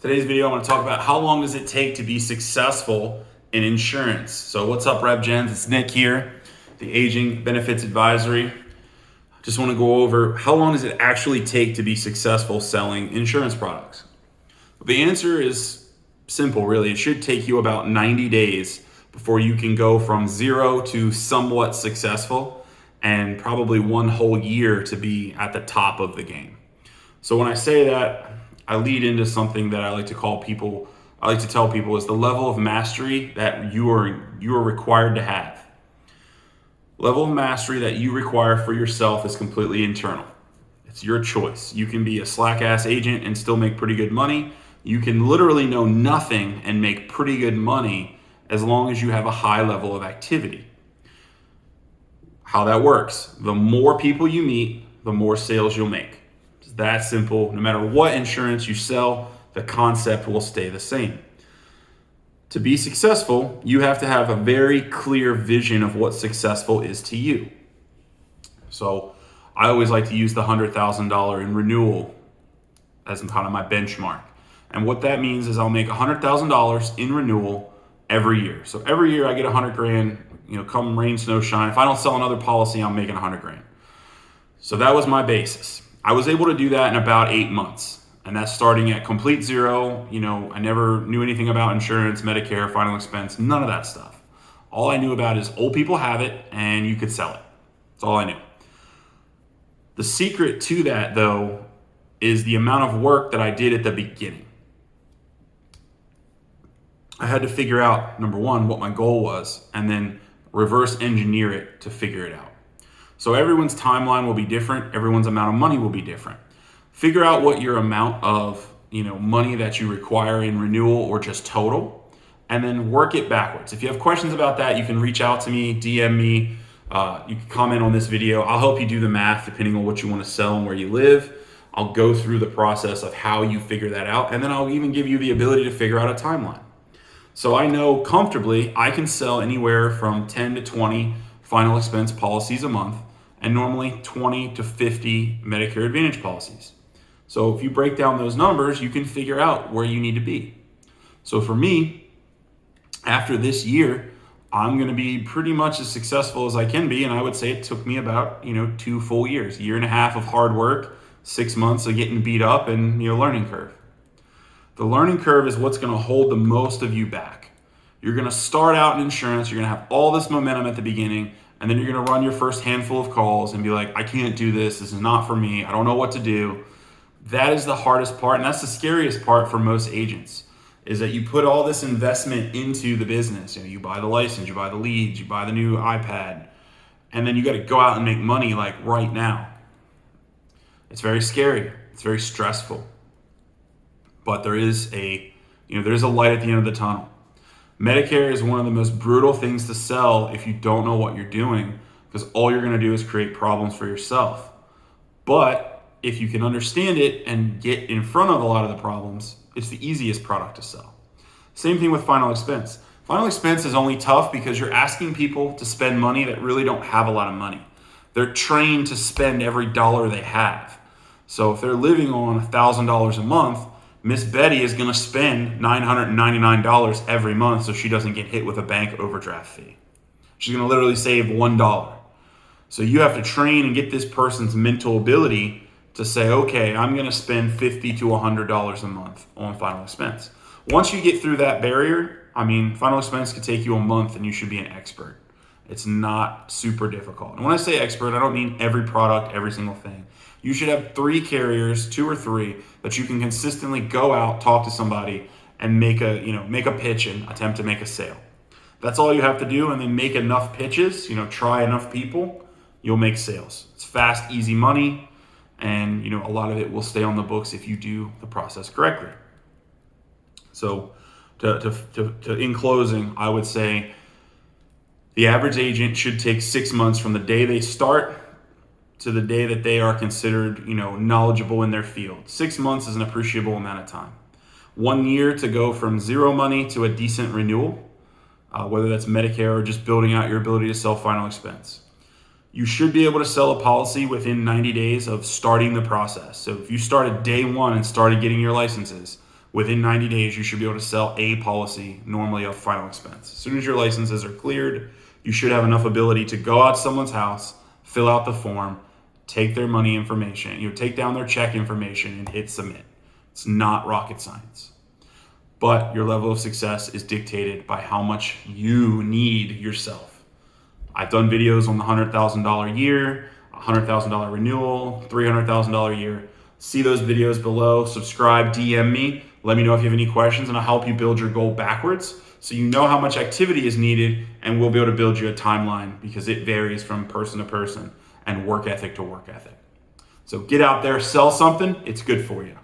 Today's video, I want to talk about how long does it take to be successful in insurance. So what's up, Rev Gens? It's Nick here, the Aging Benefits Advisory. Just want to go over how long does it actually take to be successful selling insurance products. The answer is simple, really. It should take you about 90 days before you can go from zero to somewhat successful, and probably one whole year to be at the top of the game. So when I say that, I lead into something that I like to tell people is the level of mastery that you are required to have. Level of mastery that you require for yourself is completely internal. It's your choice. You can be a slack ass agent and still make pretty good money. You can literally know nothing and make pretty good money as long as you have a high level of activity. How that works: the more people you meet, the more sales you'll make. It's that simple. No matter what insurance you sell, the concept will stay the same. To be successful, you have to have a very clear vision of what successful is to you. So I always like to use the $100,000 in renewal as kind of my benchmark. And what that means is I'll make $100,000 in renewal every year. So every year I get 100 grand, come rain, snow, shine. If I don't sell another policy, I'm making 100 grand. So that was my basis. I was able to do that in about 8 months. And that's starting at complete zero. I never knew anything about insurance, Medicare, final expense, none of that stuff. All I knew about is old people have it and you could sell it. That's all I knew. The secret to that, though, is the amount of work that I did at the beginning. I had to figure out, number one, what my goal was, and then reverse engineer it to figure it out. So everyone's timeline will be different. Everyone's amount of money will be different. Figure out what your amount of money that you require in renewal or just total, and then work it backwards. If you have questions about that, you can reach out to me, DM me. You can comment on this video. I'll help you do the math depending on what you want to sell and where you live. I'll go through the process of how you figure that out, and then I'll even give you the ability to figure out a timeline. So I know comfortably I can sell anywhere from 10 to 20 final expense policies a month, and normally 20 to 50 Medicare Advantage policies. So if you break down those numbers, you can figure out where you need to be. So for me, after this year, I'm going to be pretty much as successful as I can be. And I would say it took me about, 2 full years, 1.5 years of hard work, 6 months of getting beat up, and, learning curve. The learning curve is what's going to hold the most of you back. You're going to start out in insurance. You're going to have all this momentum at the beginning, and then you're going to run your first handful of calls and be like, I can't do this. This is not for me. I don't know what to do. That is the hardest part, and that's the scariest part for most agents, is that you put all this investment into the business. You buy the license, you buy the leads, you buy the new iPad, and then you got to go out and make money like right now. It's very scary. It's very stressful. But there is a light at the end of the tunnel. Medicare is one of the most brutal things to sell if you don't know what you're doing, because all you're going to do is create problems for yourself. But if you can understand it and get in front of a lot of the problems, it's the easiest product to sell. Same thing with final expense. Final expense is only tough because you're asking people to spend money that really don't have a lot of money. They're trained to spend every dollar they have. So if they're living on $1,000 a month, Miss Betty is going to spend $999 every month so she doesn't get hit with a bank overdraft fee. She's going to literally save $1. So you have to train and get this person's mental ability to say, okay, I'm going to spend $50 to $100 a month on final expense. Once you get through that barrier, final expense could take you a month and you should be an expert. It's not super difficult. And when I say expert, I don't mean every product, every single thing. You should have 3 carriers, 2 or 3, that you can consistently go out, talk to somebody, and make a pitch and attempt to make a sale. That's all you have to do, and then make enough pitches, try enough people, you'll make sales. It's fast, easy money, and a lot of it will stay on the books if you do the process correctly. So in closing, I would say the average agent should take 6 months from the day they start to the day that they are considered, knowledgeable in their field. 6 months is an appreciable amount of time. 1 year to go from zero money to a decent renewal, whether that's Medicare or just building out your ability to sell final expense. You should be able to sell a policy within 90 days of starting the process. So if you started day one and started getting your licenses, Within 90 days, you should be able to sell a policy, normally of final expense. As soon as your licenses are cleared, you should have enough ability to go out to someone's house, fill out the form, take their money information, take down their check information and hit submit. It's not rocket science. But your level of success is dictated by how much you need yourself. I've done videos on the $100,000 year, $100,000 renewal, $300,000 year. See those videos below, subscribe, DM me, let me know if you have any questions, and I'll help you build your goal backwards so you know how much activity is needed, and we'll be able to build you a timeline because it varies from person to person and work ethic to work ethic. So get out there, sell something, it's good for you.